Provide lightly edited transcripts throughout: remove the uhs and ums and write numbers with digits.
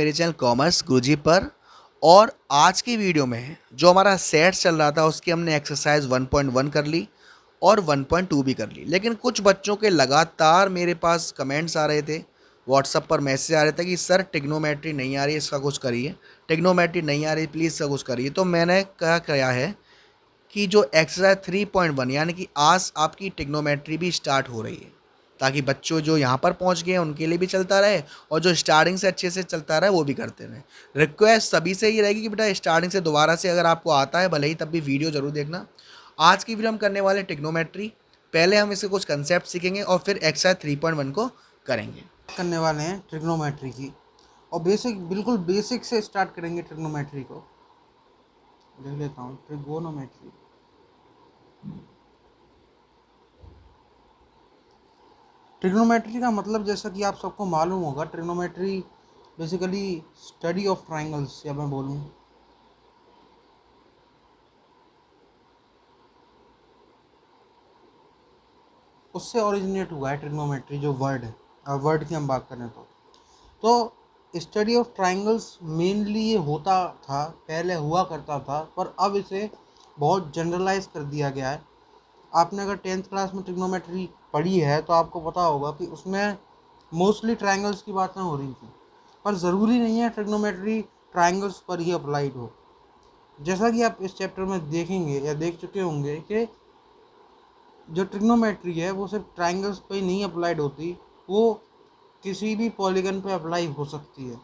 मेरे channel commerce गुरुजी पर। और आज की वीडियो में जो हमारा सेट चल रहा था उसकी हमने एक्सरसाइज 1.1 कर ली और 1.2 भी कर ली। लेकिन कुछ बच्चों के लगातार मेरे पास कमेंट्स आ रहे थे, व्हाट्सएप पर मैसेज आ रहे थे कि सर टिग्नोमेट्री नहीं आ रही, इसका कुछ करिए, टिग्नोमेट्री नहीं आ रही, प्लीज़ इसका कुछ करिए। तो मैंने क्या किया है कि जो एक्सरसाइज 3.1 यानी कि आज आपकी टिग्नोमेट्री भी स्टार्ट हो रही है, ताकि बच्चों जो यहाँ पर पहुँच गए हैं उनके लिए भी चलता रहे और जो स्टार्टिंग से अच्छे से चलता रहे वो भी करते रहें। रिक्वेस्ट सभी से ही रहेगी कि बेटा स्टार्टिंग से दोबारा से अगर आपको आता है भले ही तब भी वीडियो ज़रूर देखना। आज की वीडियो हम करने वाले टिग्नोमेट्री। पहले हम इसके कुछ कंसेप्ट सीखेंगे और फिर एक्सरसाइज 3.1 को करेंगे। करने वाले हैं ट्रिग्नोमेट्री की, और बिल्कुल बेसिक से स्टार्ट करेंगे ट्रिग्नोमेट्री को। लिख लेता हूँ ट्रिगोनोमेट्री। ट्रिग्नोमेट्री का मतलब जैसा कि आप सबको मालूम होगा, trigonometry basically study of triangles, या मैं बोलूँ उससे ओरिजिनेट हुआ है ट्रिग्नोमेट्री जो वर्ड है। और वर्ड की हम बात करें तो स्टडी ऑफ ट्राइंगल्स मेनली ये होता था, पहले हुआ करता था, पर अब इसे बहुत जनरलाइज कर दिया गया है। आपने अगर 10th क्लास में ट्रिग्नोमेट्री पढ़ी है तो आपको पता होगा कि उसमें मोस्टली ट्राइंगल्स की बातें हो रही थी, पर ज़रूरी नहीं है ट्रिग्नोमेट्री ट्राइंगल्स पर ही अप्लाइड हो। जैसा कि आप इस चैप्टर में देखेंगे या देख चुके होंगे कि जो ट्रिग्नोमेट्री है वो सिर्फ ट्राइंगल्स पर ही नहीं अप्लाइड होती, वो किसी भी पॉलीगन पे अप्लाई हो सकती है।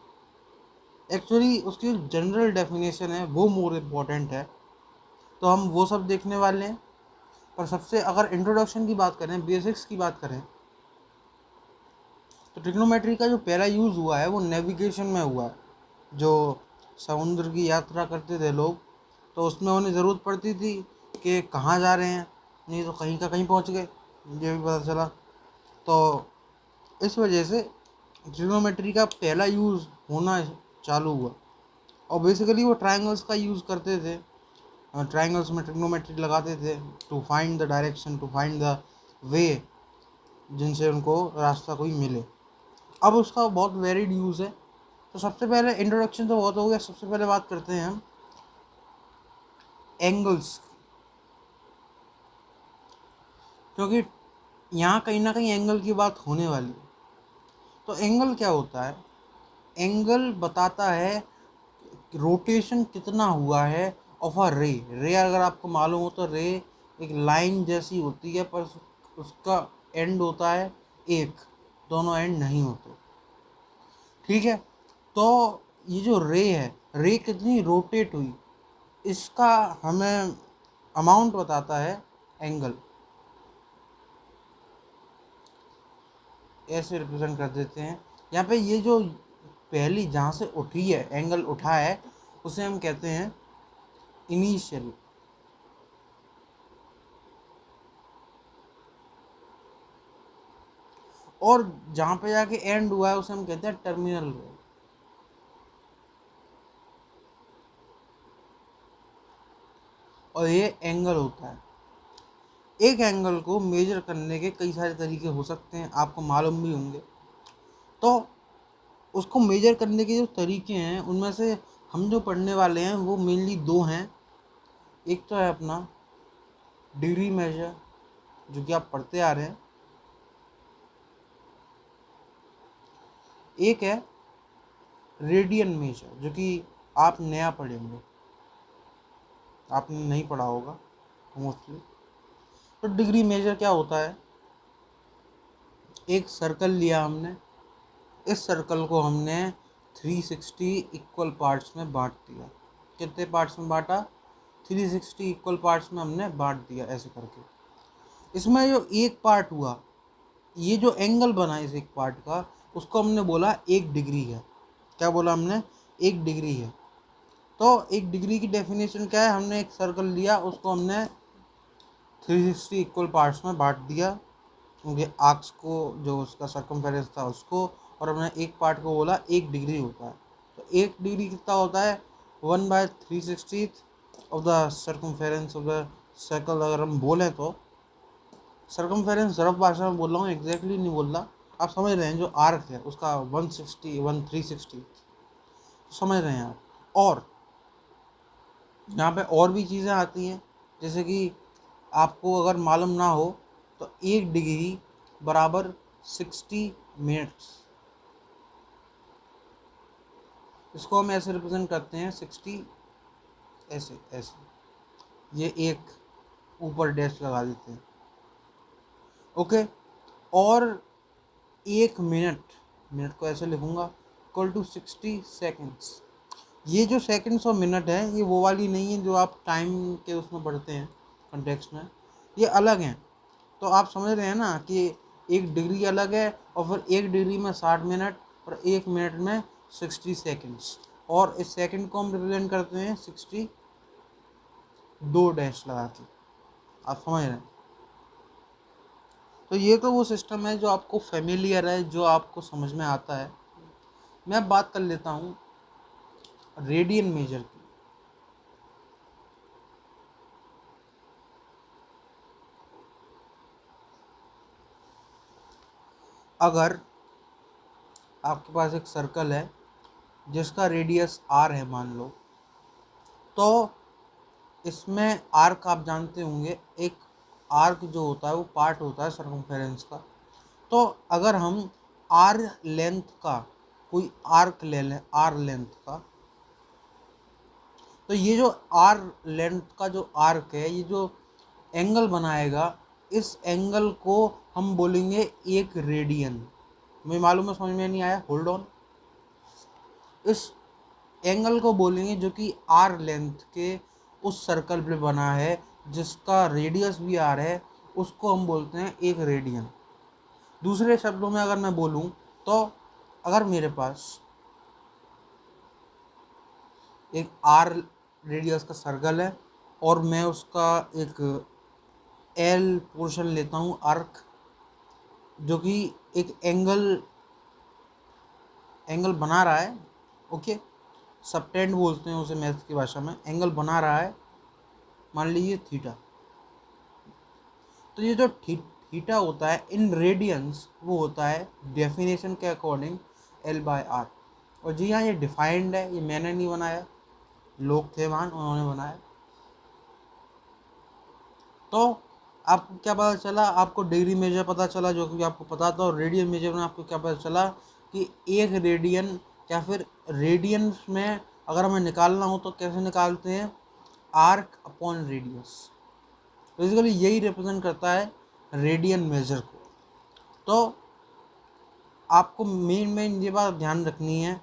एक्चुअली उसकी जो जनरल डेफिनेशन है वो मोर इम्पॉर्टेंट है, तो हम वो सब देखने वाले हैं। पर सबसे अगर इंट्रोडक्शन की बात करें, बेसिक्स की बात करें, तो ट्रिग्नोमेट्री का जो पहला यूज़ हुआ है वो नेविगेशन में हुआ है। जो समुद्र की यात्रा करते थे लोग, तो उसमें उन्हें ज़रूरत पड़ती थी कि कहाँ जा रहे हैं, नहीं तो कहीं का कहीं पहुँच गए, ये भी पता चला। तो इस वजह से ट्रिग्नोमेट्री का पहला यूज़ होना चालू हुआ, और बेसिकली वो ट्रायंगल्स का यूज़ करते थे। ट्रायंगल्स में ट्रिग्नोमेट्री लगाते थे to find the direction, to find the way, जिनसे उनको रास्ता कोई मिले। अब उसका बहुत वेरिड यूज़ है। तो सबसे पहले इंट्रोडक्शन तो बहुत हो गया, सबसे पहले बात करते हैं हम एंगल्स, क्योंकि यहाँ कहीं ना कहीं एंगल की बात होने वाली है। तो एंगल क्या होता है? एंगल बताता है रोटेशन कितना हुआ है ऑफ अ रे। रे अगर आपको मालूम हो तो रे एक लाइन जैसी होती है, पर उसका एंड होता है एक, दोनों एंड नहीं होते। ठीक है, तो ये जो रे है, रे कितनी रोटेट हुई, इसका हमें अमाउंट बताता है एंगल। ऐसे रिप्रेजेंट कर देते हैं यहाँ पे। ये जो पहली जहाँ से उठी है, एंगल उठा है, उसे हम कहते हैं इनिशियल। और जहाँ पे जाके एंड हुआ है उसे हम कहते हैं टर्मिनल। और ये एंगल होता है। एक एंगल को मेजर करने के कई सारे तरीके हो सकते हैं, आपको मालूम भी होंगे। तो उसको मेजर करने के जो तरीके हैं उनमें से हम जो पढ़ने वाले हैं वो मेनली दो हैं। एक तो है अपना डिग्री मेजर, जो कि आप पढ़ते आ रहे हैं। एक है रेडियन मेजर, जो कि आप नया पढ़ेंगे, आपने नहीं पढ़ा होगा मोस्टली। तो डिग्री मेजर क्या होता है? एक सर्कल लिया हमने, इस सर्कल को हमने 360 इक्वल पार्ट्स में बांट दिया। कितने पार्ट्स में बांटा? 360 इक्वल पार्ट्स में हमने बांट दिया ऐसे करके। इसमें जो एक पार्ट हुआ, ये जो एंगल बना इस एक पार्ट का, उसको हमने बोला 1 डिग्री है। क्या बोला हमने? 1 डिग्री है। तो 1 डिग्री की डेफिनेशन क्या है? हमने एक सर्कल लिया, उसको हमने 360 इक्वल पार्ट्स में बांट दिया, क्योंकि आर्क्स को, जो उसका सर्कमफेरेंस था उसको, और हमने एक पार्ट को बोला 1 डिग्री होता है। तो 1 डिग्री कितना होता है? 1/360 of the circumference of the circle. अगर हम बोलें तो सर्कमफेरेंस रफ भाषा में बोल रहा हूँ, एग्जैक्टली नहीं बोल रहा, आप समझ रहे हैं। जो आर्क है उसका 160, 1/360 समझ रहे हैं आप। और यहाँ पे और भी चीज़ें आती हैं, जैसे कि आपको अगर मालूम ना हो तो 1 डिग्री बराबर 60 मिनट्स। इसको हम ऐसे रिप्रेजेंट करते हैं 60, ऐसे ऐसे, ये एक ऊपर डैश लगा देते हैं, ओके। और 1 मिनट, मिनट को ऐसे लिखूंगा इक्वल टू 60 सेकेंड्स। ये जो सेकंड्स और मिनट है ये वो वाली नहीं है जो आप टाइम के उसमें पढ़ते हैं कंटेक्स्ट में, ये अलग हैं। तो आप समझ रहे हैं ना कि 1 डिग्री अलग है, और फिर 1 डिग्री में 60 मिनट, और 1 मिनट में 60 सेकेंड्स। और इस सेकंड को हम रिप्रेजेंट करते हैं 60 दो डैश लगा के। आप समझ रहे हैं। तो ये तो वो सिस्टम है जो आपको फेमिलियर है, जो आपको समझ में आता है। मैं अब बात कर लेता हूँ रेडियन मेजर की। अगर आपके पास एक सर्कल है जिसका रेडियस r है मान लो, तो इसमें आर्क आप जानते होंगे, एक आर्क जो होता है वो पार्ट होता है सर्कमफेरेंस का। तो अगर हम r लेंथ का कोई आर्क ले लें, r लेंथ का, तो ये जो r लेंथ का जो आर्क है, ये जो एंगल बनाएगा, इस एंगल को हम बोलेंगे 1 रेडियन। मुझे मालूम है समझ में नहीं आया, होल्ड ऑन। इस एंगल को बोलेंगे जो कि r लेंथ के उस सर्कल पे बना है जिसका रेडियस भी r है, उसको हम बोलते हैं 1 रेडियन। दूसरे शब्दों में अगर मैं बोलूं तो अगर मेरे पास एक r रेडियस का सर्कल है और मैं उसका एक l पोर्शन लेता हूँ आर्क, जो कि एक एंगल बना रहा है, ओके, सबटेंड बोलते हैं उसे मैथ की भाषा में, एंगल बना रहा है, मान लीजिए थीटा। तो ये जो थीटा होता है इन रेडियंस, वो होता है डेफिनेशन के अकॉर्डिंग L/R। और जी हाँ, ये डिफाइंड है, ये मैंने नहीं बनाया, लोग थे वहाँ, उन्होंने बनाया। तो आपको क्या पता चला, आपको डिग्री मेजर पता चला जो कि आपको पता था, और रेडियन मेजर में आपको क्या पता चला कि 1 रेडियन, या फिर रेडियंस में अगर हमें निकालना हो तो कैसे निकालते हैं, आर्क अपॉन रेडियस। बेसिकली यही रिप्रेजेंट करता है रेडियन मेजर को। तो आपको मेन ये बात ध्यान रखनी है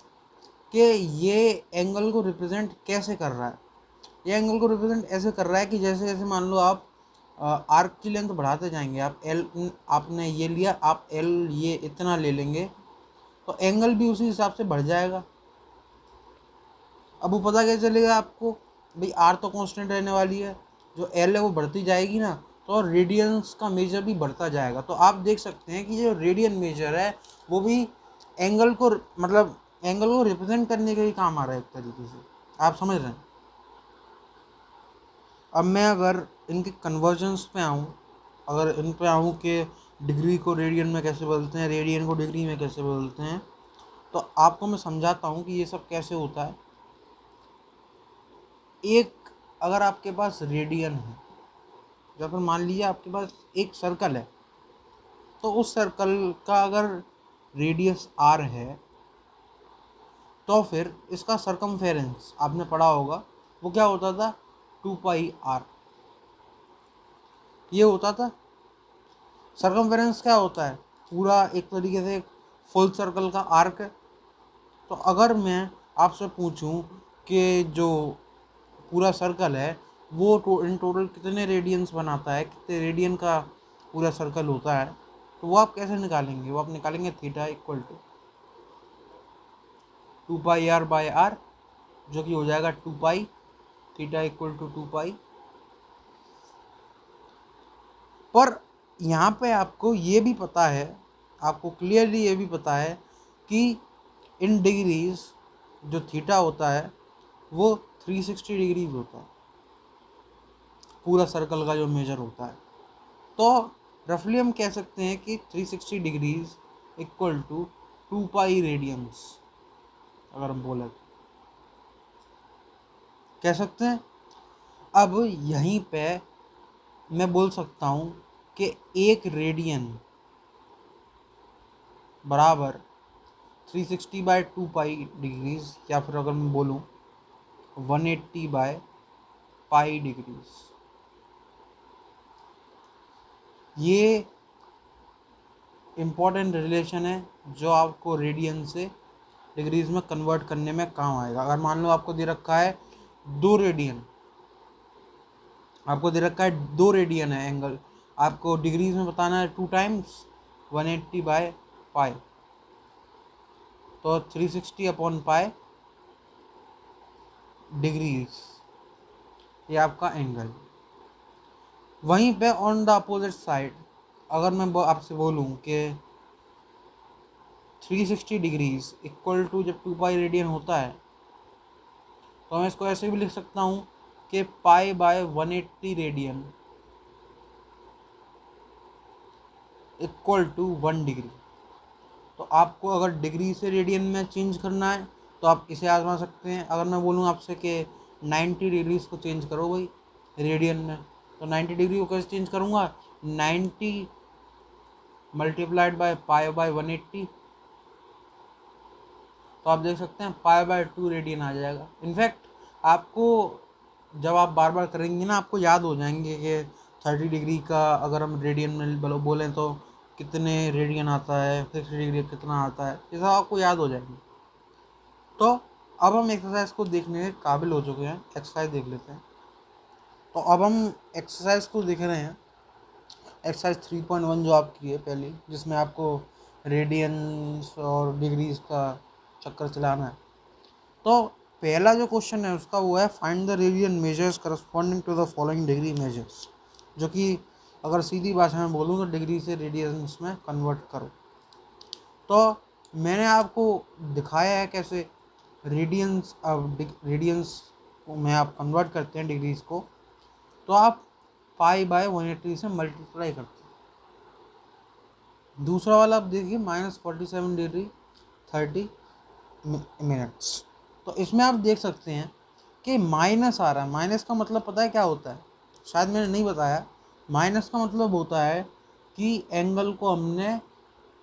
कि ये एंगल को रिप्रेजेंट कैसे कर रहा है। ये एंगल को रिप्रेजेंट ऐसे कर रहा है कि जैसे जैसे मान लो आप आर्क की लेंथ बढ़ाते जाएंगे, आप एल, आपने ये लिया, आप एल ये इतना ले लेंगे, तो एंगल भी उसी हिसाब से बढ़ जाएगा। अब वो पता कैसे चलेगा आपको, भाई आर तो कांस्टेंट रहने वाली है, जो एल है वो बढ़ती जाएगी ना, तो रेडियंस का मेजर भी बढ़ता जाएगा। तो आप देख सकते हैं कि जो रेडियन मेजर है वो भी एंगल को, मतलब एंगल को रिप्रेजेंट करने के ही काम आ रहा है एक तरीके से। आप समझ रहे हैं। अब मैं अगर इनके कन्वर्जन्स पे आऊँ, अगर इन पे आऊँ कि डिग्री को रेडियन में कैसे बदलते हैं, रेडियन को डिग्री में कैसे बदलते हैं, तो आपको मैं समझाता हूँ कि ये सब कैसे होता है। एक, अगर आपके पास रेडियन है, या फिर मान लीजिए आपके पास एक सर्कल है, तो उस सर्कल का अगर रेडियस r है, तो फिर इसका सरकमफेरेंस आपने पढ़ा होगा, वो क्या होता था, 2πr, ये होता था। सरकमफेरेंस क्या होता है, पूरा एक तरीके से फुल सर्कल का आर्क है। तो अगर मैं आपसे पूछूं कि जो पूरा सर्कल है वो इन टोटल कितने रेडियंस बनाता है, कितने रेडियन का पूरा सर्कल होता है, तो वो आप कैसे निकालेंगे, वो आप निकालेंगे थीटा इक्वल टू 2πr/r, जो कि हो जाएगा 2π, थीटा इक्वल टू 2π। पर यहाँ पे आपको ये भी पता है, आपको क्लियरली ये भी पता है कि इन डिग्रीज जो थीटा होता है वो 360 डिग्रीज होता है, पूरा सर्कल का जो मेजर होता है। तो रफली हम कह सकते हैं कि 360 डिग्रीज इक्वल टू 2π रेडियंस, अगर हम बोले तो। कह सकते हैं। अब यहीं पे मैं बोल सकता हूँ कि 1 रेडियन बराबर 360/2 पाई डिग्रीज, या फिर अगर मैं बोलूँ 180/पाई डिग्रीज। ये इम्पॉर्टेंट रिलेशन है जो आपको रेडियन से डिग्रीज में कन्वर्ट करने में काम आएगा। अगर मान लो आपको दे रखा है 2 रेडियन, आपको दे रखा है 2 रेडियन है एंगल, आपको डिग्रीज में बताना है 2 टाइम्स 180/पाई, तो 360/पाई डिग्रीज ये आपका एंगल। वहीं पे ऑन द अपोजिट साइड अगर मैं आपसे बोलूं कि 360 डिग्रीज इक्वल टू जब 2 पाई रेडियन होता है, तो मैं इसको ऐसे भी लिख सकता हूँ कि पाई/180 रेडियन इक्वल टू 1 डिग्री। तो आपको अगर डिग्री से रेडियन में चेंज करना है तो आप इसे आजमा सकते हैं। अगर मैं बोलूँ आपसे कि 90 डिग्रीज को चेंज करो भाई रेडियन में, तो 90 डिग्री को कैसे चेंज करूँगा, 90 मल्टीप्लाइड बाय पाई/180, तो आप देख सकते हैं पाई/2 रेडियन आ जाएगा। इनफैक्ट आपको जब आप बार बार करेंगे ना, आपको याद हो जाएंगे कि 30 डिग्री का अगर हम रेडियन में बोलें तो कितने रेडियन आता है, 60 डिग्री कितना आता है, ये सब आपको याद हो जाएंगे। तो अब हम एक्सरसाइज को देखने के काबिल हो चुके हैं, एक्सरसाइज देख लेते हैं। तो अब हम एक्सरसाइज को देख रहे हैं, एक्सरसाइज 3.1 जो आपकी है पहली, जिसमें आपको रेडियंस और डिग्रीज का चक्कर चलाना है। तो पहला जो क्वेश्चन है उसका वो है find the radian measures corresponding to the following degree measures, जो कि अगर सीधी भाषा में बोलूँ तो डिग्री से रेडियंस में कन्वर्ट करो। तो मैंने आपको दिखाया है कैसे रेडियंस, अब रेडियंस में आप कन्वर्ट करते हैं डिग्रीज को, तो आप पाई/180 से मल्टीप्लाई करते हैं। दूसरा वाला आप देखिए -47 डिग्री 30 मिनट्स। तो इसमें आप देख सकते हैं कि माइनस आ रहा है। माइनस का मतलब पता है क्या होता है, शायद मैंने नहीं बताया। माइनस का मतलब होता है कि एंगल को हमने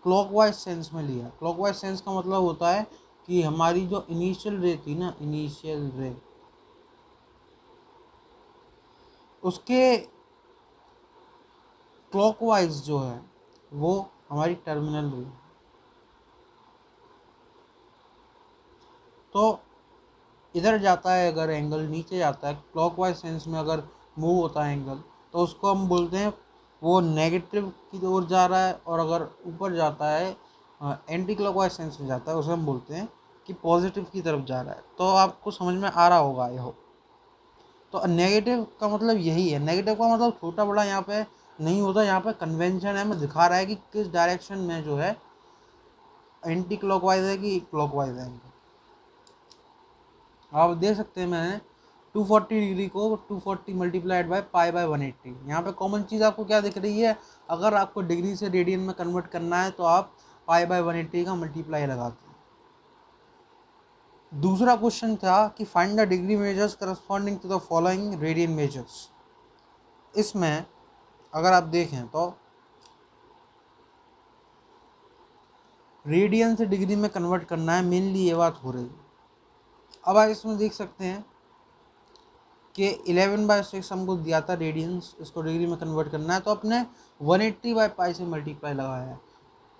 क्लॉकवाइज सेंस में लिया। क्लॉकवाइज सेंस का मतलब होता है कि हमारी जो इनिशियल रे थी ना, इनिशियल रे, उसके क्लॉकवाइज जो है वो हमारी टर्मिनल रे। तो इधर जाता है अगर एंगल, नीचे जाता है क्लॉकवाइज सेंस में अगर मूव होता है एंगल, तो उसको हम बोलते हैं वो नेगेटिव की ओर जा रहा है। और अगर ऊपर जाता है एंटी क्लॉकवाइज सेंस में जाता है, उसे हम बोलते हैं कि पॉजिटिव की तरफ जा रहा है। तो आपको समझ में आ रहा होगा ये हो। तो नेगेटिव का मतलब यही है। नेगेटिव का मतलब छोटा बड़ा यहाँ पे नहीं होता, यहाँ पे कन्वेंशन है, मैं दिखा रहा है कि किस डायरेक्शन में जो है एंटी क्लॉकवाइज है कि क्लॉकवाइज है। आप देख सकते हैं मैंने 240 डिग्री को 240 मल्टीप्लाइड बाय पाई/180। यहाँ पे कॉमन चीज़ आपको क्या दिख रही है, अगर आपको डिग्री से रेडियन में कन्वर्ट करना है तो आप पाई/180 का मल्टीप्लाई लगाते हैं। दूसरा क्वेश्चन था कि find the degree measures corresponding to the following radian measures. इसमें अगर आप देखें तो रेडियन से डिग्री में कन्वर्ट करना है, मेनली ये बात हो रही है। अब आप इसमें देख सकते हैं कि 11/6 हमको दिया था रेडियंस, इसको डिग्री में कन्वर्ट करना है, तो अपने 180/पाई से मल्टीप्लाई लगाया है।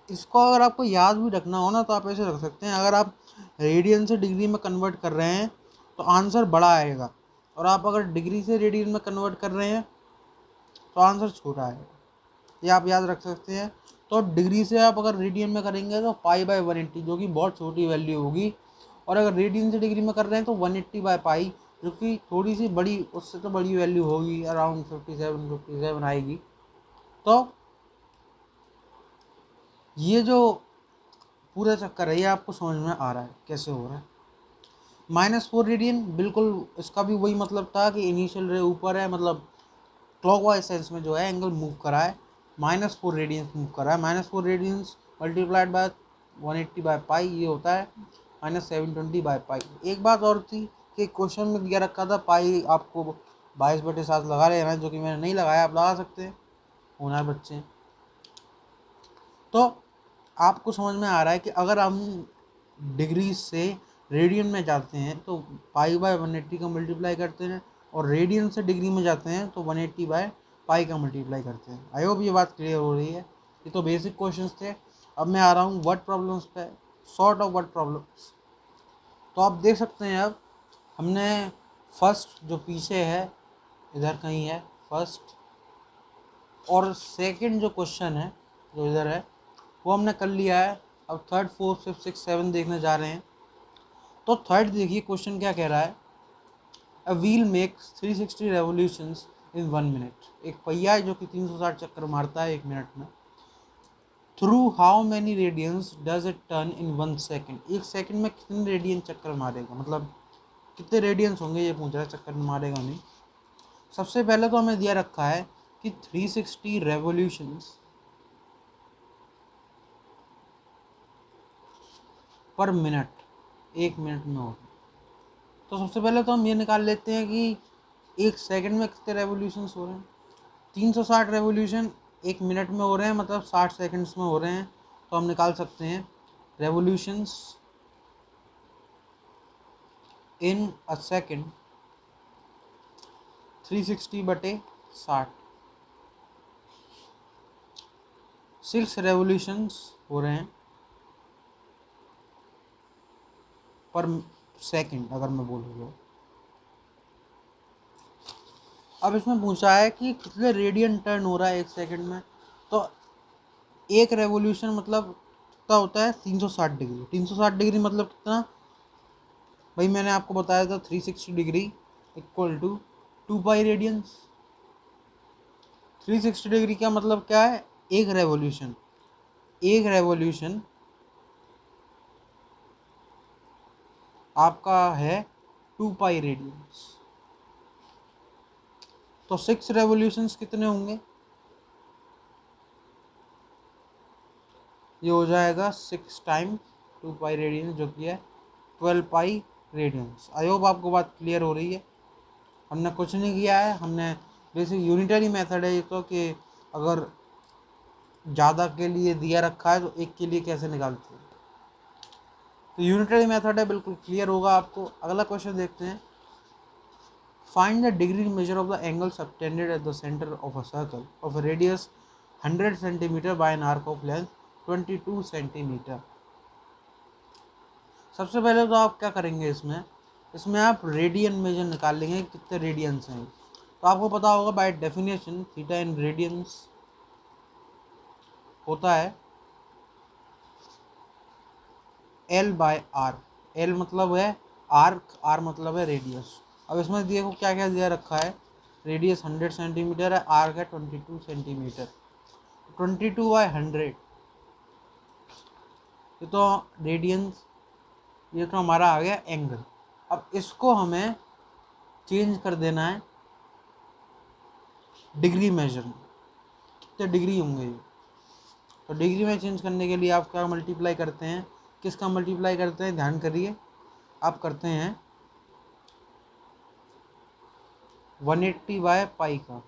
इसको अगर आपको याद भी रखना हो ना तो आप ऐसे रख सकते हैं, अगर आप रेडियन से डिग्री में कन्वर्ट कर रहे हैं तो आंसर बड़ा आएगा, और आप अगर डिग्री से रेडियन में कन्वर्ट कर रहे हैं तो आंसर छोटा आएगा। ये आप याद रख सकते हैं। तो डिग्री से आप अगर रेडियन में करेंगे तो पाई/180 जो कि बहुत छोटी वैल्यू होगी, और अगर रेडियन से डिग्री में कर रहे हैं तो 180/पाई जो कि थोड़ी सी बड़ी, उससे तो बड़ी वैल्यू होगी, अराउंड 57 आएगी। तो ये जो पूरा चक्कर है ये आपको समझ में आ रहा है कैसे हो रहा है। -4 रेडियन बिल्कुल इसका भी वही मतलब था कि इनिशियल रे ऊपर है, मतलब क्लॉकवाइज सेंस में जो है एंगल मूव करा है, -4 रेडियंस मूव करा है। -4 रेडियंस मल्टीप्लाइड बाय 180/पाई ये होता है -720/पाई। एक बात और थी कि क्वेश्चन में दिया रखा था पाई आपको 22/7 लगा लेना है, जो कि मैंने नहीं लगाया, आप लगा सकते हैं, होना बच्चे। तो आपको समझ में आ रहा है कि अगर हम डिग्री से रेडियन में जाते हैं तो पाई बाय 180 का मल्टीप्लाई करते हैं, और रेडियन से डिग्री में जाते हैं तो 180 बाय पाई का मल्टीप्लाई करते हैं। आई होप ये बात क्लियर हो रही है। ये तो बेसिक क्वेश्चंस थे। अब मैं आ रहा हूँ वर्ड प्रॉब्लम्स पे, सॉर्ट ऑफ वर्ड प्रॉब्लम्स। तो आप देख सकते हैं, अब हमने फर्स्ट जो पीछे है इधर कहीं है फर्स्ट, और सेकंड जो क्वेश्चन है जो इधर है वो हमने कर लिया है। अब third, fourth, fifth, six, seven देखने जा रहे हैं। तो थर्ड देखिए क्वेश्चन क्या कह रहा है। A wheel makes 360 revolutions in 1 minute. एक पहिया है जो कि 360 चक्कर मारता है 1 मिनट में। Through how many radians does it turn in 1 second. 1 second में कितने रेडियन चक्कर मारेगा, मतलब कितने रेडियंस होंगे ये पूछ रहा है, चक्कर मारेगा नहीं। सबसे पहले तो हमें दिया रखा है कि 360 रेवोल्यूशंस पर मिनट 1 मिनट में होगी। तो सबसे पहले तो हम ये निकाल लेते हैं कि 1 सेकंड में कितने रेवोल्यूशंस हो रहे हैं। 360 रेवोल्यूशन 1 मिनट में हो रहे हैं, मतलब 60 सेकंड्स में हो रहे हैं। तो हम निकाल सकते हैं revolutions in a second 360/60। 6 revolutions हो रहे हैं पर सेकंड अगर मैं बोलूँ। अब इसमें पूछा है कि कितने रेडियन टर्न हो रहा है 1 सेकंड में। तो एक रेवोल्यूशन मतलब कितना होता है 360 डिग्री। 360 डिग्री मतलब कितना भाई, मैंने आपको बताया था 360 degree equal to 2 pi radians. 360 degree का मतलब क्या है, एक रेवोल्यूशन आपका है 2 पाई रेडियंस। तो 6 रेवोल्यूशंस कितने होंगे, ये हो जाएगा 6 टाइम 2 पाई रेडियंस, जो कि है 12 पाई रेडियंस। आई होप आपको बात क्लियर हो रही है। हमने कुछ नहीं किया है, हमने बेसिक यूनिटरी मेथड है ये तो, कि अगर ज़्यादा के लिए दिया रखा है तो एक के लिए कैसे निकालते हैं। तो यूनिटरी मेथड है, बिल्कुल क्लियर होगा आपको। अगला क्वेश्चन देखते हैं। Find the degree measure of the angle subtended at the centre of a circle of a radius 100 centimetre bye an arc of length 22 centimetre. सबसे पहले तो आप क्या करेंगे, इसमें आप रेडियन मेजर निकाल लेंगे, कितने रेडियंस हैं। तो आपको पता होगा by definition theta in radiance होता है L/R। L मतलब है आर्क, R मतलब है रेडियस। अब इसमें देखो क्या क्या दिया रखा है। रेडियस 100 सेंटीमीटर है, आर्क है 22 सेंटीमीटर। 22/100 ये तो रेडियंस, ये तो हमारा आ गया एंगल। अब इसको हमें चेंज कर देना है डिग्री मेजर में, कितने डिग्री होंगे ये। तो डिग्री में चेंज करने के लिए आप क्या मल्टीप्लाई करते हैं, किसका मल्टीप्लाई करते हैं, ध्यान करिए। आप करते हैं 180/पाई का,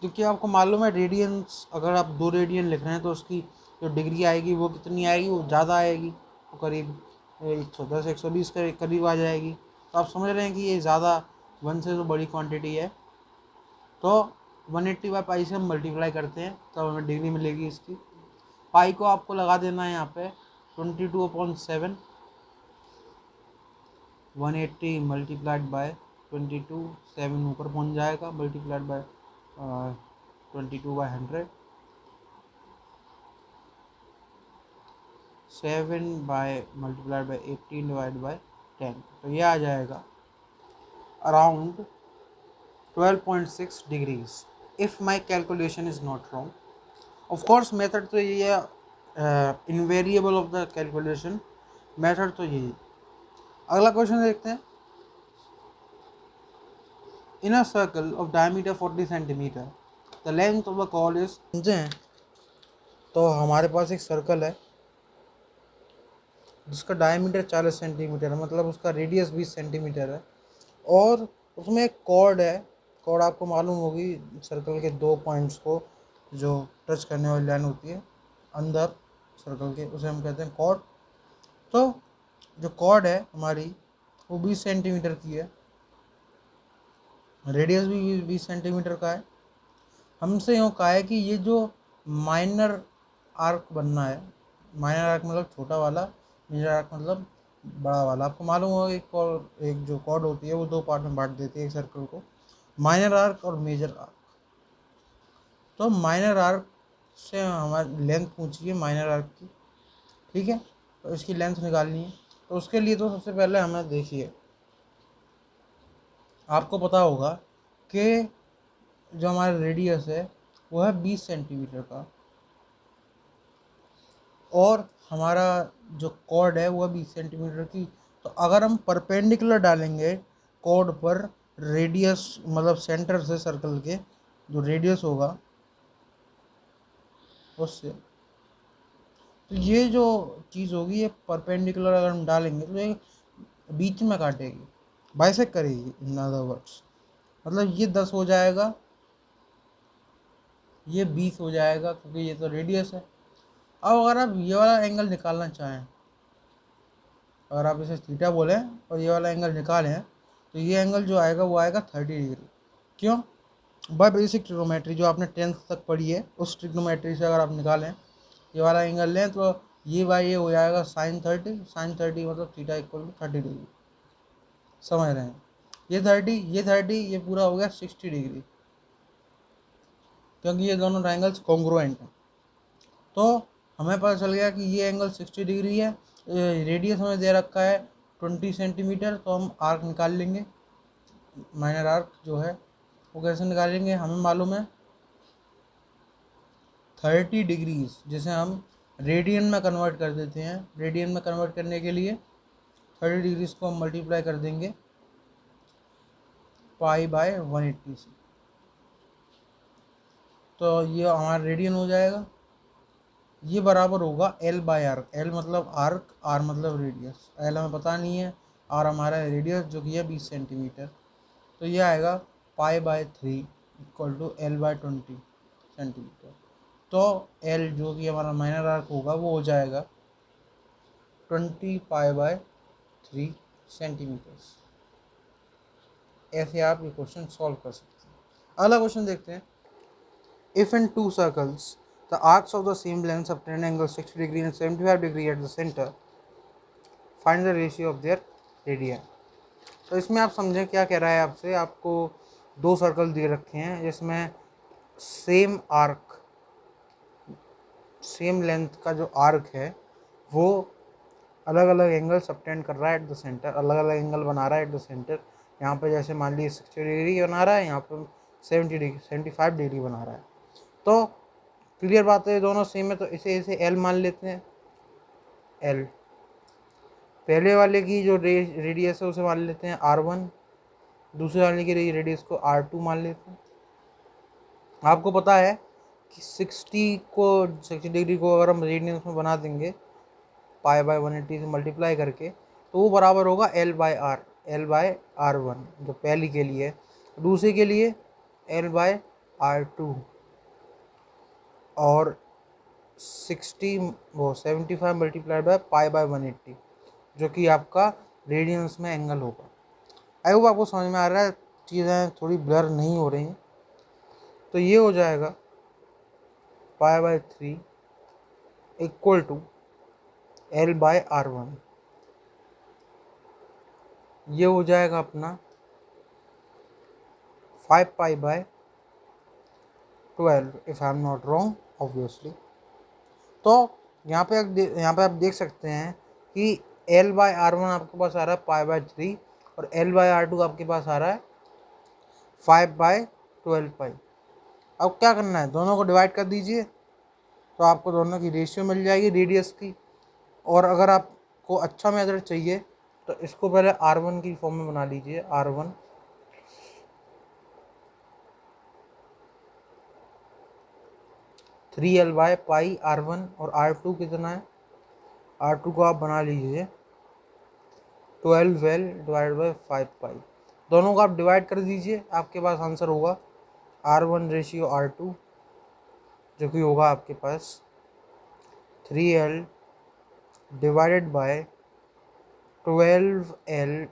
क्योंकि आपको मालूम है रेडियंस, अगर आप 2 रेडियन लिख रहे हैं तो उसकी जो डिग्री आएगी वो कितनी आएगी, वो ज़्यादा आएगी, वो करीब 110 120 के करीब आ जाएगी। तो आप समझ रहे हैं कि ये ज़्यादा 1 से तो बड़ी क्वांटिटी है। तो 180/पाई से हम मल्टीप्लाई करते हैं तब हमें डिग्री मिलेगी इसकी। पाई को आपको लगा देना है यहाँ पे 22/7। 180 मल्टीप्लाइड बाय 22, 7 ऊपर पहुँच जाएगा, multiplied by 22/100, 7 by multiplied by 18 divide by 10। तो ये आ जाएगा around 12.6 degrees if my calculation is not wrong. Of course method तो यही है, invariable of the calculation method तो यही। अगला क्वेश्चन देखते हैं। In a circle of diameter 40 centimetre the length of the chord is, समझे हैं। तो हमारे पास एक सर्कल है जिसका डायमीटर 40 सेंटीमीटर है, मतलब उसका रेडियस 20 सेंटीमीटर है। और उसमें एक कॉर्ड है, कॉर्ड आपको मालूम होगी, सर्कल के 2 पॉइंट्स को जो टच करने वाली लाइन होती है अंदर सर्कल के, उसे हम कहते हैं कॉर्ड। तो जो कॉर्ड है हमारी वो 20 सेंटीमीटर की है, रेडियस भी 20 सेंटीमीटर का है। हमसे यूँ कहा है कि ये जो माइनर आर्क बनना है, माइनर आर्क मतलब छोटा वाला, मेजर आर्क मतलब बड़ा वाला। आपको मालूम होगा एक जो कॉर्ड होती है वो 2 पार्ट में बांट देती है एक सर्कल को, माइनर आर्क और मेजर आर्क। तो माइनर आर्क से हमारी लेंथ पूछी है माइनर आर्क की, ठीक है, तो इसकी लेंथ निकालनी है। तो उसके लिए तो सबसे पहले हमें देखिए, आपको पता होगा कि जो हमारा रेडियस है वो है 20 सेंटीमीटर का, और हमारा जो कॉर्ड है वो है 20 सेंटीमीटर की। तो अगर हम परपेंडिकुलर डालेंगे कॉर्ड पर, रेडियस मतलब सेंटर से सर्कल के जो रेडियस होगा उससे, तो ये जो चीज़ होगी ये परपेंडिकुलर अगर हम डालेंगे तो ये बीच में काटेगी, बाइसेक्ट करेगी इन अदर वर्ड्स। मतलब ये 10 हो जाएगा, ये 20 हो जाएगा, क्योंकि ये तो रेडियस है। अब अगर आप ये वाला एंगल निकालना चाहें, अगर आप इसे थीटा बोलें और ये वाला एंगल निकालें, तो ये एंगल जो आएगा वो आएगा 30 डिग्री। क्यों? बाय बेसिक ट्रिग्नोमेट्री जो आपने 10th तक पढ़ी है, उस ट्रिग्नोमेट्री से अगर आप निकालें ये वाला एंगल लें, तो ये बाय ये हो जाएगा sin 30 मतलब थीटा इक्वल टू 30 डिग्री। समझ रहे हैं? ये 30 ये पूरा हो गया 60 डिग्री, क्योंकि ये दोनों ट्राइंगल्स कॉन्ग्रुएंट हैं। तो हमें पता चल गया कि ये एंगल 60 डिग्री है, रेडियस हमें दे रखा है 20 सेंटीमीटर। तो हम आर्क निकाल लेंगे, माइनर आर्क जो है वो कैसे निकालेंगे, हमें मालूम है 30 डिग्रीज, जिसे हम रेडियन में कन्वर्ट कर देते हैं। रेडियन में कन्वर्ट करने के लिए 30 डिग्रीज को हम मल्टीप्लाई कर देंगे π/180 से, तो ये हमारा रेडियन हो जाएगा। ये बराबर होगा L/आर्क, L मतलब आर्क, R मतलब रेडियस। L हमें पता नहीं है, R हमारा रेडियस जो कि है 20 सेंटीमीटर। तो ये आएगा π/3 इक्वल टू L/20 सेंटीमीटर। तो L जो कि हमारा माइनर आर्क होगा वो हो जाएगा 20 π/3 सेंटीमीटर। ऐसे आप ये क्वेश्चन सॉल्व कर सकते हैं। अगला क्वेश्चन देखते हैं। If in two circles the arcs of the same length obtain angle 60 degree and 75 degree at the center, find the ratio of their radii। तो इसमें आप समझें क्या कह रहा है आपसे, आपको 2 सर्कल दे रखे हैं जिसमें सेम आर्क, सेम लेंथ का जो आर्क है वो अलग अलग एंगल सबटेंड कर रहा है एट द सेंटर, अलग अलग एंगल बना रहा है एट द सेंटर। यहाँ पे जैसे मान लीजिए 60 डिग्री बना रहा है, यहाँ पे 75 डिग्री बना रहा है। तो क्लियर बात है, दोनों सेम है, तो इसे एल मान लेते हैं। एल पहले वाले की जो रेडियस है उसे मान लेते हैं R1, दूसरे वाले की रेडियस को R2 मान लेते हैं। आपको पता है कि 60 डिग्री को अगर हम रेडियंस में बना देंगे π/180 से मल्टीप्लाई करके, तो वो बराबर होगा L/R, L/R1 जो पहली के लिए है, दूसरे के लिए L/R2। और 75 मल्टीप्लाइड बाय π/180 जो कि आपका रेडियंस में एंगल होगा। आई होप आपको समझ में आ रहा है, चीज़ें थोड़ी ब्लर नहीं हो रही हैं। तो ये हो जाएगा π/3 इक्वल टू L/R1। ये हो जाएगा अपना 5π/12 if I am not wrong obviously. तो यहाँ पे आप देख सकते हैं कि L/R1 आपके पास आ रहा है π/3 और L/R2 आपके पास आ रहा है 5/12π। अब क्या करना है, दोनों को डिवाइड कर दीजिए तो आपको दोनों की रेशियो मिल जाएगी रेडियस की। और अगर आपको अच्छा मेथड चाहिए तो इसको पहले R1 की फॉर्म में बना लीजिए। R1 3L/π R1 और R2 कितना है, R2 को आप बना लीजिए 12L डिवाइड बाई 5 पाई, दोनों को आप डिवाइड कर दीजिए, आपके पास आंसर होगा R1 रेशियो R2, जो कि होगा आपके पास 3L divided by 12L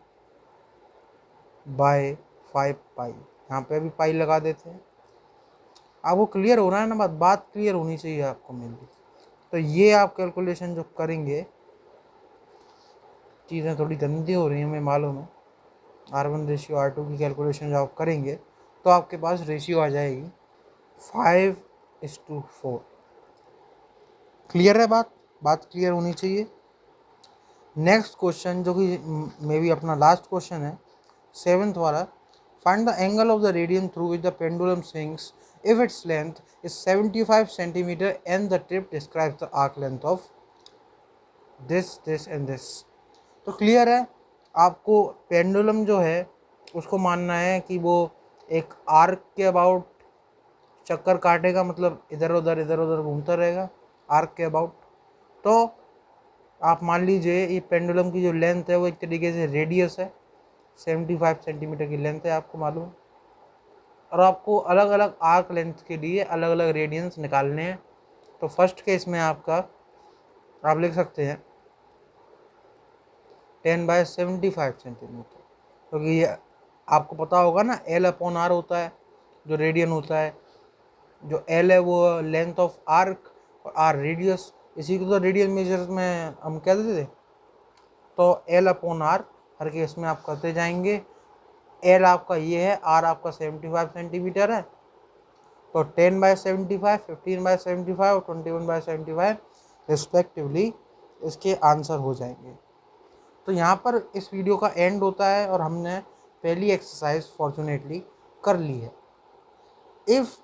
by 5 pi. यहाँ पे अभी पाई लगा देते हैं। आपको क्लियर हो रहा है ना, बात क्लियर होनी चाहिए आपको मेनली। तो ये आप कैलकुलेशन जो करेंगे, चीज़ें थोड़ी गंदी हो रही हैं हमें मालूम है, R1 रेशियो R2 की कैलकुलेशन जो आप करेंगे तो आपके पास रेशियो आ जाएगी 5:4। क्लियर है बात क्लियर होनी चाहिए। नेक्स्ट क्वेश्चन जो कि मे बी अपना लास्ट क्वेश्चन है, 7th वाला, find the angle of the radian through which the pendulum swings if its length is 75 centimetre and the tip describes the arc length of this and this. तो clear है, आपको pendulum जो है उसको मानना है कि वो एक आर्क के अबाउट चक्कर काटेगा, मतलब इधर उधर घूमता रहेगा आर्क के अबाउट। तो आप मान लीजिए ये पेंडुलम की जो लेंथ है वो एक तरीके से रेडियस है, 75 सेंटीमीटर की लेंथ है, आपको मालूम है। और आपको अलग अलग आर्क लेंथ के लिए अलग अलग रेडियंस निकालने हैं। तो फर्स्ट केस में आपका आप लिख सकते हैं 10/75 सेंटीमीटर, क्योंकि ये आपको पता होगा ना L/R होता है जो रेडियन होता है, जो L है वो लेंथ ऑफ आर्क और R रेडियस, इसी को तो रेडियन मेजर में हम कह देते थे। तो L/R हर केस में आप करते जाएंगे। L आपका ये है, R आपका 75 सेंटीमीटर है, तो 10/75, 15/75 और 21/75 रिस्पेक्टिवली इसके आंसर हो जाएंगे। तो यहाँ पर इस वीडियो का एंड होता है और हमने पहली एक्सरसाइज फॉर्चुनेटली कर ली है। If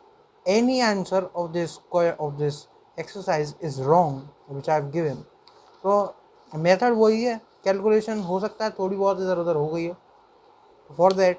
any answer of this exercise is wrong which I have given, तो मेथड वही है, कैलकुलेशन हो सकता है थोड़ी बहुत इधर उधर हो गई हो। For that